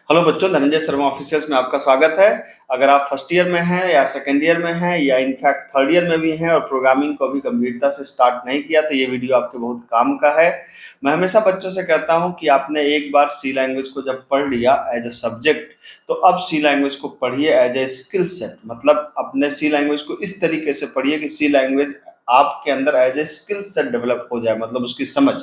Hello बच्चों, Dhananjay Sharma officials में आपका स्वागत है। अगर आप फर्स्ट ईयर में हैं या सेकेंड ईयर में हैं या इनफैक्ट थर्ड ईयर में भी हैं और प्रोग्रामिंग को अभी गंभीरता से स्टार्ट नहीं किया, तो ये वीडियो आपके बहुत काम का है। मैं हमेशा बच्चों से कहता हूं कि आपने एक बार सी लैंग्वेज को जब पढ़ लिया एज ए सब्जेक्ट, तो अब सी लैंग्वेज को पढ़िए एज ए स्किल सेट। मतलब अपने सी लैंग्वेज को इस तरीके से पढ़िए कि सी लैंग्वेज आपके अंदर as a skill set develop हो जाए, मतलब उसकी समझ।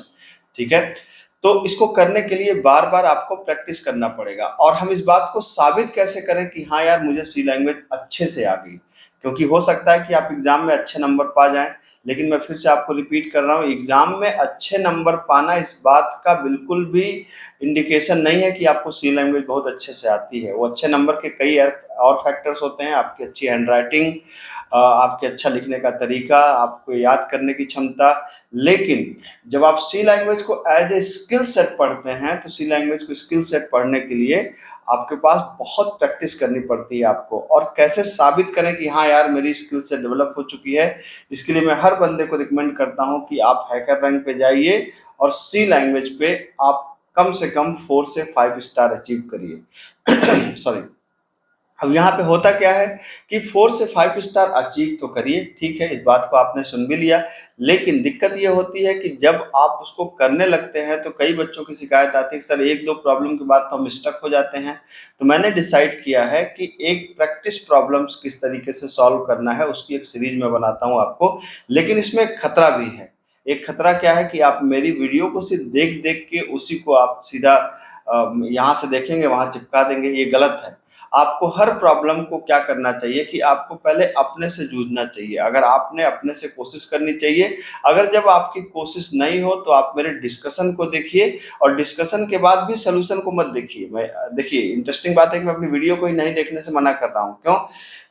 ठीक है, तो इसको करने के लिए बार बार आपको प्रैक्टिस करना पड़ेगा। और हम इस बात को साबित कैसे करें कि हाँ यार, मुझे सी लैंग्वेज अच्छे से आ गई? क्योंकि हो सकता है कि आप एग्जाम में अच्छे नंबर पा जाएं, लेकिन मैं फिर से आपको रिपीट कर रहा हूँ, एग्जाम में अच्छे नंबर पाना इस बात का बिल्कुल भी इंडिकेशन नहीं है कि आपको सी लैंग्वेज बहुत अच्छे से आती है। वो अच्छे नंबर के कई और फैक्टर्स होते हैं, आपकी अच्छी हैंड राइटिंग, आपके अच्छा लिखने का तरीका, आपको याद करने की क्षमता। लेकिन जब आप सी लैंग्वेज को एज ए स्किल सेट पढ़ते हैं, तो सी लैंग्वेज को स्किल सेट पढ़ने के लिए आपके पास बहुत प्रैक्टिस करनी पड़ती है आपको। और कैसे साबित करें कि हाँ यार, मेरी स्किल सेट डेवलप हो चुकी है? इसके लिए मैं हर बंदे को रिकमेंड करता हूं कि आप हैकर रैंक पे जाइए और सी लैंग्वेज पे आप कम से कम 4 से 5 स्टार अचीव करिए। सॉरी। अब यहाँ पे होता क्या है कि 4 से 5 स्टार अचीव तो करिए, ठीक है, इस बात को आपने सुन भी लिया। लेकिन दिक्कत ये होती है कि जब आप उसको करने लगते हैं तो कई बच्चों की शिकायत आती है कि सर, एक दो प्रॉब्लम के बाद तो हम स्टक हो जाते हैं। तो मैंने डिसाइड किया है कि एक प्रैक्टिस प्रॉब्लम्स किस तरीके से सॉल्व करना है उसकी एक सीरीज में बनाता हूँ आपको। लेकिन इसमें एक खतरा भी है। एक खतरा क्या है कि आप मेरी वीडियो को सिर्फ देख देख के उसी को आप सीधा यहाँ से देखेंगे वहां चिपका देंगे, ये गलत है। आपको हर प्रॉब्लम को क्या करना चाहिए कि आपको पहले अपने से जूझना चाहिए। अगर आपने अपने से कोशिश करनी चाहिए। अगर जब आपकी कोशिश नहीं हो तो आप मेरे डिस्कशन को देखिए, और डिस्कशन के बाद भी सोल्यूशन को मत देखिए। मैं देखिए, इंटरेस्टिंग बात है कि मैं अपनी वीडियो को ही नहीं देखने से मना कर रहा हूँ। क्यों?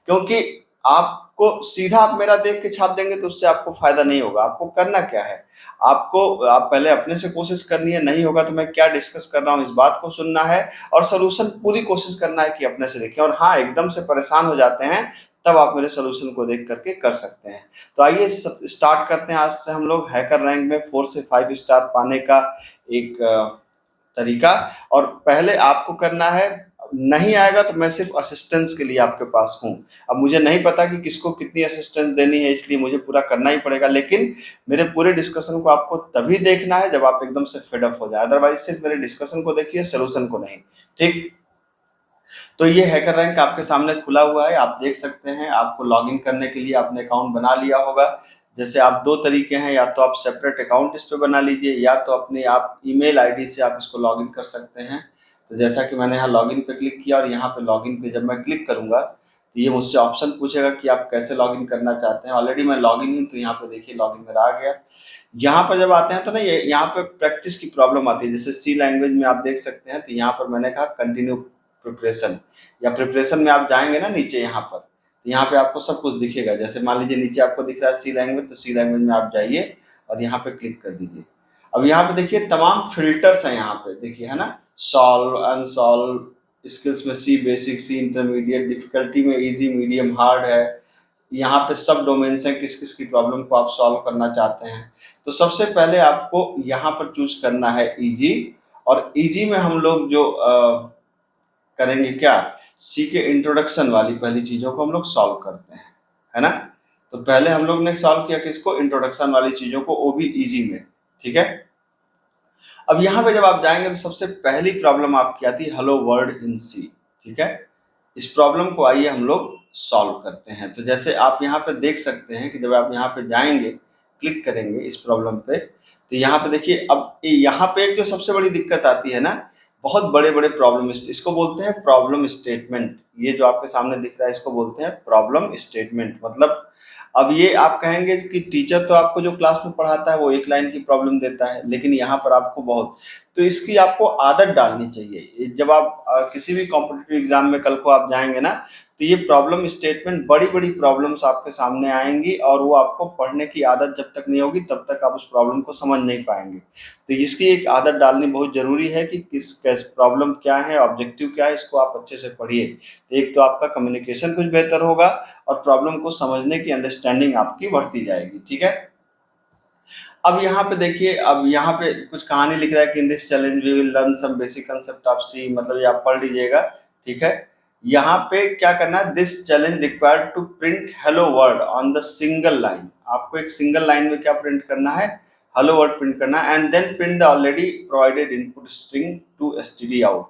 क्योंकि आपको सीधा आप मेरा देख के छाप देंगे तो उससे आपको फायदा नहीं होगा। आपको करना क्या है, आप पहले अपने से कोशिश करनी है। नहीं होगा तो मैं क्या डिस्कस कर रहा हूँ इस बात को सुनना है, और सोल्यूशन पूरी कोशिश करना है कि अपने से देखें। और हाँ, एकदम से परेशान हो जाते हैं तब आप मेरे सोल्यूशन को देख करके कर सकते हैं। तो आइए स्टार्ट करते हैं आज से हम लोग हैकर रैंक में 4 से 5 स्टार पाने का एक तरीका। और पहले आपको करना है, नहीं आएगा तो मैं सिर्फ असिस्टेंस के लिए आपके पास हूँ। अब मुझे नहीं पता कि किसको कितनी असिस्टेंस देनी है, इसलिए मुझे पूरा करना ही पड़ेगा। लेकिन मेरे पूरे डिस्कशन को आपको तभी देखना है जब आप एकदम से फेड अप हो जाए। अदरवाइज सिर्फ मेरे डिस्कशन को देखिए, सोल्यूशन को नहीं। ठीक। तो ये हैकर रैंक आपके सामने खुला हुआ है, आप देख सकते हैं। आपको लॉगिन करने के लिए आपने अकाउंट बना लिया होगा। जैसे आप दो तरीके हैं, या तो आप सेपरेट अकाउंट इस पे बना लीजिए, या तो अपने आप ईमेल आईडी से आप इसको लॉगिन कर सकते हैं। तो जैसा कि मैंने यहाँ लॉगिन पे क्लिक किया, और यहाँ पे लॉगिन पे जब मैं क्लिक करूंगा तो ये मुझसे ऑप्शन पूछेगा कि आप कैसे लॉगिन करना चाहते हैं। ऑलरेडी मैं लॉगिन हूँ, तो यहाँ पे देखिए लॉगिन मेरा आ गया। यहाँ पर जब आते हैं तो ना, ये यहाँ पे प्रैक्टिस की प्रॉब्लम आती है। जैसे सी लैंग्वेज में आप देख सकते हैं, तो यहाँ पर मैंने कहा कंटिन्यू प्रिपरेशन, या प्रिपरेशन में आप जाएंगे ना नीचे यहाँ पर, तो यहाँ पे आपको सब कुछ दिखेगा। जैसे मान लीजिए नीचे आपको दिख रहा है सी लैंग्वेज, तो सी लैंग्वेज में आप जाइए और यहाँ पे क्लिक कर दीजिए। अब यहाँ पे देखिए तमाम फिल्टर्स हैं, यहाँ पे देखिए, है ना, सॉल्व, अनसॉल्व, स्किल्स में सी बेसिक, सी इंटरमीडिएट, डिफिकल्टी में इजी, मीडियम, हार्ड है। यहाँ पे सब डोमेन्स हैं, किस किस की प्रॉब्लम को आप सॉल्व करना चाहते हैं। तो सबसे पहले आपको यहाँ पर चूज करना है इजी। और इजी में हम लोग जो करेंगे क्या, सी के इंट्रोडक्शन वाली पहली चीजों को हम लोग सॉल्व करते हैं, है ना। तो पहले हम लोग ने सॉल्व किया किसको, इंट्रोडक्शन वाली चीजों को, वो भी इजी में। ठीक है। अब यहाँ पे जब आप जाएंगे तो सबसे पहली प्रॉब्लम आपकी आती है, हेलो वर्ल्ड इन सी। ठीक है। इस प्रॉब्लम को आइए हम लोग सॉल्व करते हैं। तो जैसे आप यहाँ पे देख सकते हैं कि जब आप यहाँ पे जाएंगे, क्लिक करेंगे इस प्रॉब्लम पे, तो यहाँ पे देखिए, अब यहाँ पे एक जो सबसे बड़ी दिक्कत आती है ना, बहुत बड़े बड़े प्रॉब्लम, इसको बोलते हैं प्रॉब्लम स्टेटमेंट। ये जो आपके सामने दिख रहा है, इसको बोलते हैं प्रॉब्लम स्टेटमेंट। मतलब अब ये आप कहेंगे कि टीचर तो आपको जो क्लास में पढ़ाता है वो एक लाइन की प्रॉब्लम देता है, लेकिन यहाँ पर आपको बहुत, तो इसकी आपको आदत डालनी चाहिए। जब आप किसी भी कॉम्पिटिटिव एग्जाम में कल को आप जाएंगे ना, तो ये प्रॉब्लम स्टेटमेंट, बड़ी बड़ी प्रॉब्लम्स आपके सामने आएंगी, और वो आपको पढ़ने की आदत जब तक नहीं होगी तब तक आप उस प्रॉब्लम को समझ नहीं पाएंगे। तो इसकी एक आदत डालनी बहुत जरूरी है कि किस कैस प्रॉब्लम क्या है, ऑब्जेक्टिव क्या है, इसको आप अच्छे से पढ़िए। तो एक तो आपका कम्युनिकेशन कुछ बेहतर होगा, और प्रॉब्लम को समझने की अंडरस्टैंडिंग आपकी बढ़ती जाएगी। ठीक है। अब यहाँ पे देखिए, अब यहाँ पे कुछ कहानी लिख रहा है कि in this challenge we will learn some basic concept of C, मतलब ये आप पढ़ लीजिएगा, ठीक है। यहाँ पे क्या करना है, this challenge required to print hello world on the single line. आपको एक सिंगल लाइन में क्या प्रिंट करना है, हेलो वर्ड प्रिंट करना है, and then print the already provided input string to STD out,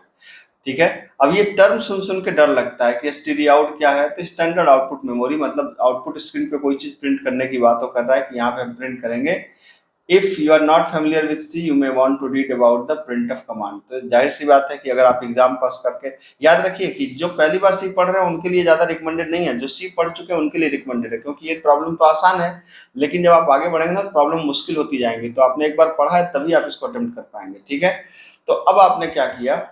ठीक है। अब ये टर्म सुन सुन के डर लगता है कि एसटीडी आउट क्या है, तो स्टैंडर्ड आउटपुट मेमोरी, मतलब आउटपुट स्क्रीन पे कोई चीज प्रिंट करने की बात हो कर रहा है कि यहाँ पे हम प्रिंट करेंगे। If you are not familiar with C you may want to read about the printf command. तो जाहिर सी बात है कि अगर आप एग्जाम पास करके, याद रखिए कि जो पहली बार सी पढ़ रहे हैं उनके लिए ज्यादा रिकमेंडेड नहीं है, जो सी पढ़ चुके हैं उनके लिए रिकमेंडेड है, क्योंकि ये प्रॉब्लम तो आसान है, लेकिन जब आप आगे बढ़ेंगे ना तो प्रॉब्लम मुश्किल होती जाएंगी। तो आपने एक बार पढ़ा है तभी आप इसको अटेम्प्ट कर पाएंगे, ठीक है। तो अब आपने क्या किया,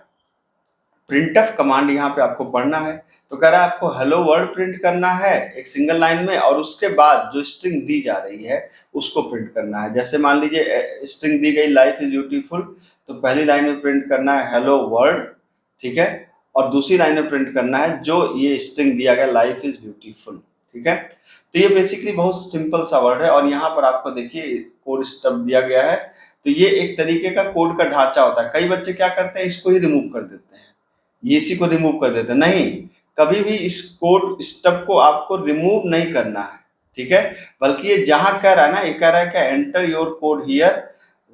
प्रिंटफ कमांड यहाँ पे आपको पढ़ना है। तो कह रहा है आपको हेलो वर्ड प्रिंट करना है एक सिंगल लाइन में, और उसके बाद जो स्ट्रिंग दी जा रही है उसको प्रिंट करना है। जैसे मान लीजिए स्ट्रिंग दी गई लाइफ इज ब्यूटीफुल, तो पहली लाइन में प्रिंट करना है हेलो वर्ड, ठीक है, और दूसरी लाइन में प्रिंट करना है जो ये स्ट्रिंग दिया गया लाइफ इज ब्यूटीफुल, ठीक है। तो ये बेसिकली बहुत सिंपल सा वर्ड है, और यहाँ पर आपको देखिए कोड स्टब दिया गया है। तो ये एक तरीके का कोड का ढांचा होता है। कई बच्चे क्या करते हैं, इसको ही रिमूव कर देते हैं, ये इसी को रिमूव कर देते हैं। नहीं, कभी भी इस कोड स्टब को आपको रिमूव नहीं करना है, ठीक है। बल्कि ये जहां कह रहा है ना, ये कह रहा है कि enter your code here,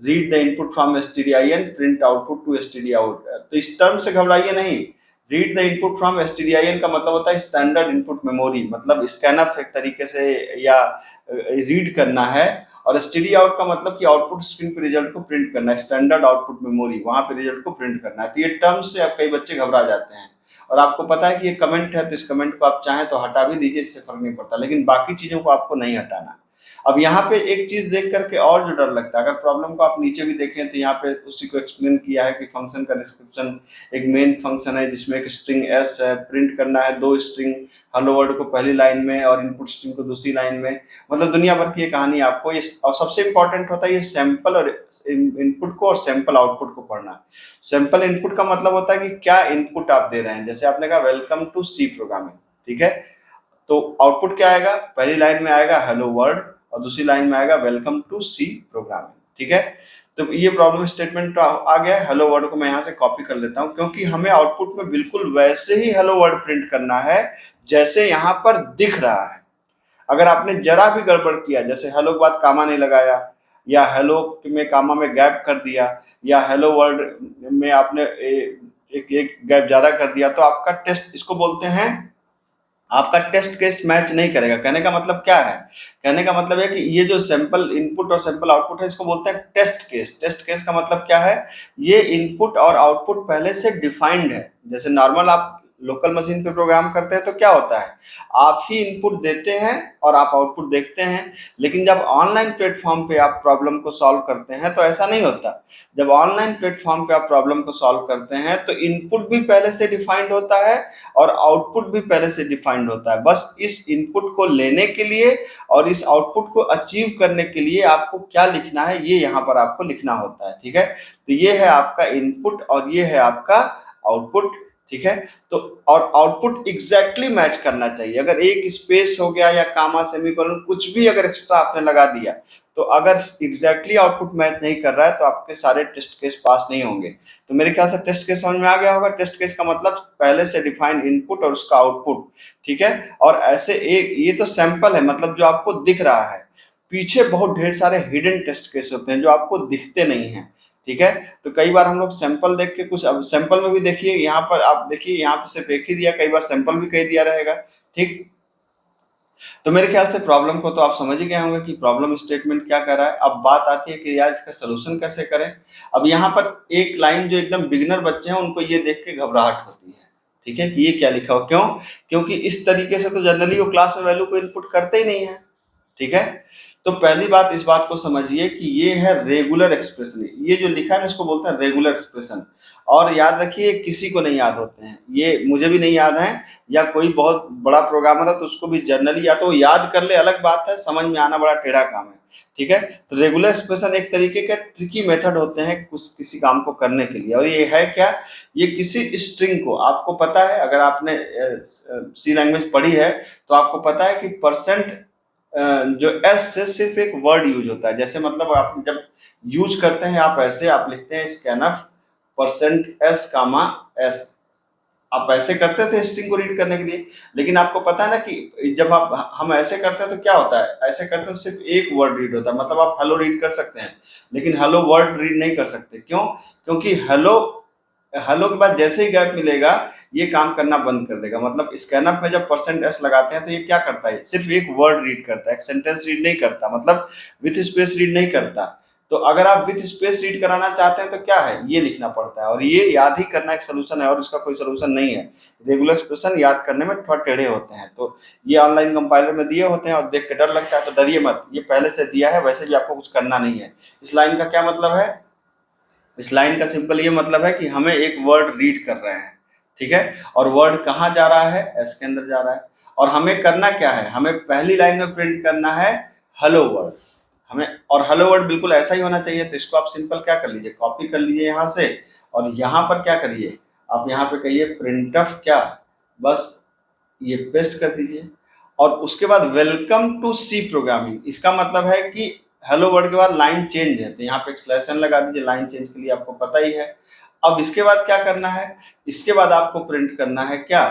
read the input from STDIN, print output to STD out. तो इस टर्म से घबराइए नहीं। Read the input from STDIN का मतलब होता है स्टैंडर्ड इनपुट मेमोरी, मतलब स्कैनअप एक तरीके से या रीड करना है। और एसटीडी आउट का मतलब कि आउटपुट स्क्रीन पे रिजल्ट को प्रिंट करना है, स्टैंडर्ड आउटपुट मेमोरी, वहां पे रिजल्ट को प्रिंट करना है। तो ये टर्म्स से अब कई बच्चे घबरा जाते हैं, और आपको पता है कि ये कमेंट है, तो इस कमेंट को आप चाहें तो हटा भी दीजिए, इससे फर्क नहीं पड़ता, लेकिन बाकी चीजों को आपको नहीं हटाना। अब यहाँ पे एक चीज देख करके और जो डर लगता है, अगर प्रॉब्लम को आप नीचे भी देखें तो यहाँ पे उसी को एक्सप्लेन किया है कि फंक्शन का डिस्क्रिप्शन, एक मेन फंक्शन है जिसमें एक स्ट्रिंग एस है, प्रिंट करना है दो स्ट्रिंग, हेलो वर्ड को पहली लाइन में और इनपुट स्ट्रिंग को दूसरी लाइन में, मतलब दुनिया भर की ये कहानी आपको ये। और सबसे इंपॉर्टेंट होता है ये सैंपल और इनपुट को और सैंपल आउटपुट को पढ़ना। सैंपल इनपुट का मतलब होता है कि क्या इनपुट आप दे रहे हैं, जैसे आपने कहा वेलकम टू सी प्रोग्रामिंग, ठीक है। तो आउटपुट क्या आएगा, पहली लाइन में आएगा हेलो वर्ल्ड और दूसरी लाइन में आएगा वेलकम टू सी प्रोग्रामिंग, ठीक है। तो ये प्रॉब्लम स्टेटमेंट आ गया। हेलो वर्ड को मैं यहाँ से कॉपी कर लेता हूँ, क्योंकि हमें आउटपुट में बिल्कुल वैसे ही हेलो वर्ड प्रिंट करना है जैसे यहाँ पर दिख रहा है। अगर आपने जरा भी गड़बड़ किया, जैसे हेलो के बाद कामा नहीं लगाया, या हेलो में कामा में गैप कर दिया, या हेलो वर्ड में आपने एक गैप ज्यादा कर दिया, तो आपका टेस्ट, इसको बोलते हैं आपका टेस्ट केस मैच नहीं करेगा। कहने का मतलब क्या है, कहने का मतलब है कि ये जो सैंपल इनपुट और सैंपल आउटपुट है इसको बोलते हैं टेस्ट केस। टेस्ट केस का मतलब क्या है, ये इनपुट और आउटपुट पहले से डिफाइंड है। जैसे नॉर्मल आप लोकल मशीन पे प्रोग्राम करते हैं तो क्या होता है, आप ही इनपुट देते हैं और आप आउटपुट देखते हैं। लेकिन जब ऑनलाइन प्लेटफॉर्म पे आप प्रॉब्लम को सॉल्व करते हैं तो ऐसा नहीं होता। जब ऑनलाइन प्लेटफॉर्म पे आप प्रॉब्लम को सॉल्व करते हैं तो इनपुट भी पहले से डिफाइंड होता है और आउटपुट भी पहले से डिफाइंड होता है। बस इस इनपुट को लेने के लिए और इस आउटपुट को अचीव करने के लिए आपको क्या लिखना है, ये यहाँ पर आपको लिखना होता है, ठीक है। तो ये है आपका इनपुट और ये है आपका आउटपुट, ठीक है। तो और आउटपुट एग्जैक्टली मैच करना चाहिए। अगर एक स्पेस हो गया या कामा सेमीकोलन कुछ भी अगर एक्स्ट्रा आपने लगा दिया, तो अगर एग्जैक्टली आउटपुट मैच नहीं कर रहा है तो आपके सारे टेस्ट केस पास नहीं होंगे। तो मेरे ख्याल से टेस्ट केस समझ में आ गया होगा। टेस्ट केस का मतलब पहले से डिफाइंड इनपुट और उसका आउटपुट, ठीक है। और ऐसे एक ये तो सैंपल है, मतलब जो आपको दिख रहा है, पीछे बहुत ढेर सारे हिडन टेस्ट केस होते हैं जो आपको दिखते नहीं है, ठीक है। तो कई बार हम लोग सैंपल देख के कुछ, अब सैंपल में भी देखिए यहाँ पर आप देखिए यहाँ पे सिर्फ एक ही दिया, कई बार सैंपल भी कह दिया रहेगा, ठीक। तो मेरे ख्याल से प्रॉब्लम को तो आप समझ ही गए होंगे कि प्रॉब्लम स्टेटमेंट क्या कर रहा है। अब बात आती है कि यार इसका सोल्यूशन कैसे करें। अब यहाँ पर एक लाइन जो एकदम बिगिनर बच्चे हैं उनको ये देख के घबराहट होती है, ठीक है, कि ये क्या लिखा हो, क्यों, क्योंकि इस तरीके से तो जनरली वो क्लास में वैल्यू को इनपुट करते ही नहीं है, ठीक है। तो पहली बात इस बात को समझिए कि ये है रेगुलर एक्सप्रेशन। ये जो लिखा है ना इसको बोलते हैं रेगुलर एक्सप्रेशन। और याद रखिए किसी को नहीं याद होते हैं, ये मुझे भी नहीं याद है, या कोई बहुत बड़ा प्रोग्रामर है तो उसको भी जनरली या तो याद कर ले, अलग बात है, समझ में आना बड़ा टेढ़ा काम है, ठीक है। तो रेगुलर एक्सप्रेशन एक तरीके के ट्रिकी मेथड होते हैं कुछ किसी काम को करने के लिए। और ये है क्या, ये किसी स्ट्रिंग को, आपको पता है अगर आपने सी लैंग्वेज पढ़ी है तो आपको पता है कि परसेंट जो एस से सिर्फ एक वर्ड यूज होता है। जैसे मतलब आप जब यूज करते हैं आप ऐसे आप लिखते हैं स्कैनफ %s कामा एस, आप ऐसे करते थे स्ट्रिंग को रीड करने के लिए। लेकिन आपको पता है ना कि जब आप हम ऐसे करते हैं तो क्या होता है, ऐसे करते हैं तो सिर्फ एक वर्ड रीड होता है। मतलब आप हेलो रीड कर सकते हैं लेकिन हेलो वर्ड रीड नहीं कर सकते। क्यों? क्योंकि हेलो हेलो के बाद जैसे ही गैप मिलेगा ये काम करना बंद कर देगा। मतलब स्कैनअप में जब %s लगाते हैं तो ये क्या करता है, सिर्फ एक वर्ड रीड करता है, एक सेंटेंस रीड नहीं करता, मतलब विथ स्पेस रीड नहीं करता। तो अगर आप विथ स्पेस रीड कराना चाहते हैं तो क्या है, ये लिखना पड़ता है। और ये याद ही करना एक सोल्यूशन है और इसका कोई सोल्यूशन नहीं है। रेगुलर एक्सप्रेशन याद करने में थोड़ा टेढ़े होते हैं। तो ये ऑनलाइन कंपाइलर में दिए होते हैं और देख के डर लगता है तो डरिए मत, ये पहले से दिया है, वैसे भी आपको कुछ करना नहीं है। इस लाइन का क्या मतलब है, इस लाइन का सिंपल ये मतलब है कि हमें एक वर्ड रीड कर रहे हैं, ठीक है, और वर्ड कहाँ जा रहा है, एस के अंदर जा रहा है। और हमें करना क्या है, हमें पहली लाइन में प्रिंट करना है हेलो वर्ड हमें। और हेलो वर्ड बिल्कुल ऐसा ही होना चाहिए। तो इसको आप सिंपल क्या कर लीजिए, कॉपी कर लीजिए यहाँ से और यहाँ पर क्या करिए, आप यहाँ पे कहिए प्रिंट ऑफ क्या, बस ये पेस्ट कर दीजिए। और उसके बाद वेलकम टू सी प्रोग्रामिंग, इसका मतलब है कि हेलो वर्ड के बाद लाइन चेंज है तो यहाँ पे एक स्लैश एन लगा दीजिए, लाइन चेंज के लिए आपको पता ही है। अब इसके बाद क्या करना है, इसके बाद आपको प्रिंट करना है क्या,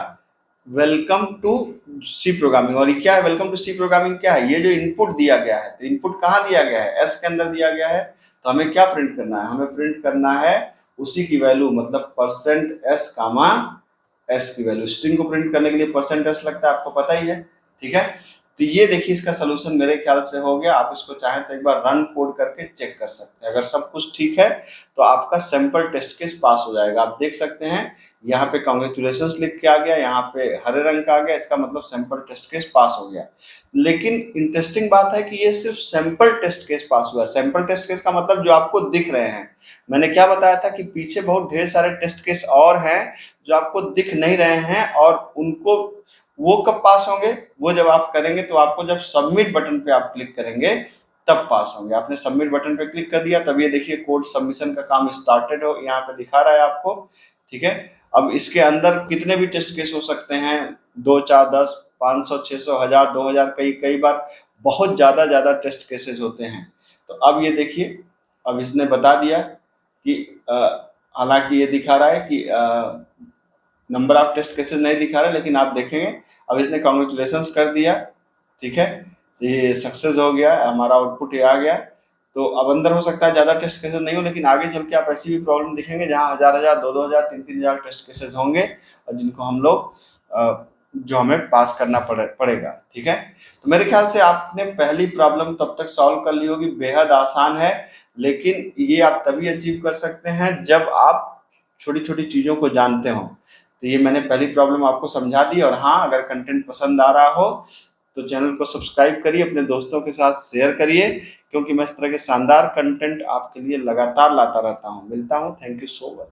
वेलकम टू सी प्रोग्रामिंग। और ये क्या है, वेलकम टू सी प्रोग्रामिंग क्या है, ये जो इनपुट दिया गया है, तो इनपुट कहाँ दिया गया है, एस के अंदर दिया गया है। तो हमें क्या प्रिंट करना है, हमें प्रिंट करना है उसी की वैल्यू, मतलब %s कामा एस की वैल्यू। स्ट्रिंग को प्रिंट करने के लिए %s लगता है, आपको पता ही है, ठीक है। तो ये देखिए इसका सोल्यूशन मेरे ख्याल से हो गया। आप इसको चाहें तो एक बार रन कोड करके चेक कर सकते हैं। अगर सब कुछ ठीक है तो आपका सैंपल टेस्ट केस पास हो जाएगा। आप देख सकते हैं यहाँ पे कांग्रेचुलेशंस लिख के आ गया, यहाँ पे हरे रंग का आ गया, इसका मतलब सैंपल टेस्ट केस पास हो गया। लेकिन इंटरेस्टिंग बात है कि ये सिर्फ सैंपल टेस्ट केस पास हुआ। सैंपल टेस्ट केस का मतलब जो आपको दिख रहे हैं। मैंने क्या बताया था कि पीछे बहुत ढेर सारे टेस्ट केस और हैं जो आपको दिख नहीं रहे हैं, और उनको वो कब पास होंगे, वो जब आप करेंगे तो आपको जब सबमिट बटन पे आप क्लिक करेंगे तब पास होंगे। आपने सबमिट बटन पे क्लिक कर दिया, तब ये देखिए कोड सबमिशन का काम स्टार्टेड हो, यहाँ पे दिखा रहा है आपको, ठीक है। अब इसके अंदर कितने भी टेस्ट केस हो सकते हैं, 2 4 10 500 600 1000 2000, कई कई बार बहुत ज्यादा टेस्ट केसेस होते हैं। तो अब ये देखिए, अब इसने बता दिया कि हालांकि ये दिखा रहा है कि नंबर ऑफ टेस्ट केसेस नहीं दिखा रहा है, लेकिन आप देखेंगे अब इसने कांग्रेचुलेशंस कर दिया, ठीक है, ये सक्सेस हो गया, हमारा आउटपुट ये आ गया। तो अब अंदर हो सकता है ज़्यादा टेस्ट केसेस नहीं हो, लेकिन आगे चल के आप ऐसी भी प्रॉब्लम दिखेंगे जहाँ हजार 2-2 हजार 3-3 हजार टेस्ट केसेस होंगे और जिनको हम लोग जो हमें पास करना पड़ेगा, ठीक है। तो मेरे ख्याल से आपने पहली प्रॉब्लम तब तक सॉल्व कर ली होगी। बेहद आसान है, लेकिन ये आप तभी अचीव कर सकते हैं जब आप छोटी छोटी चीज़ों को जानते हो। तो ये मैंने पहली प्रॉब्लम आपको समझा दी। और हाँ, अगर कंटेंट पसंद आ रहा हो तो चैनल को सब्सक्राइब करिए, अपने दोस्तों के साथ शेयर करिए, क्योंकि मैं इस तरह के शानदार कंटेंट आपके लिए लगातार लाता रहता हूँ। मिलता हूँ, थैंक यू सो मच।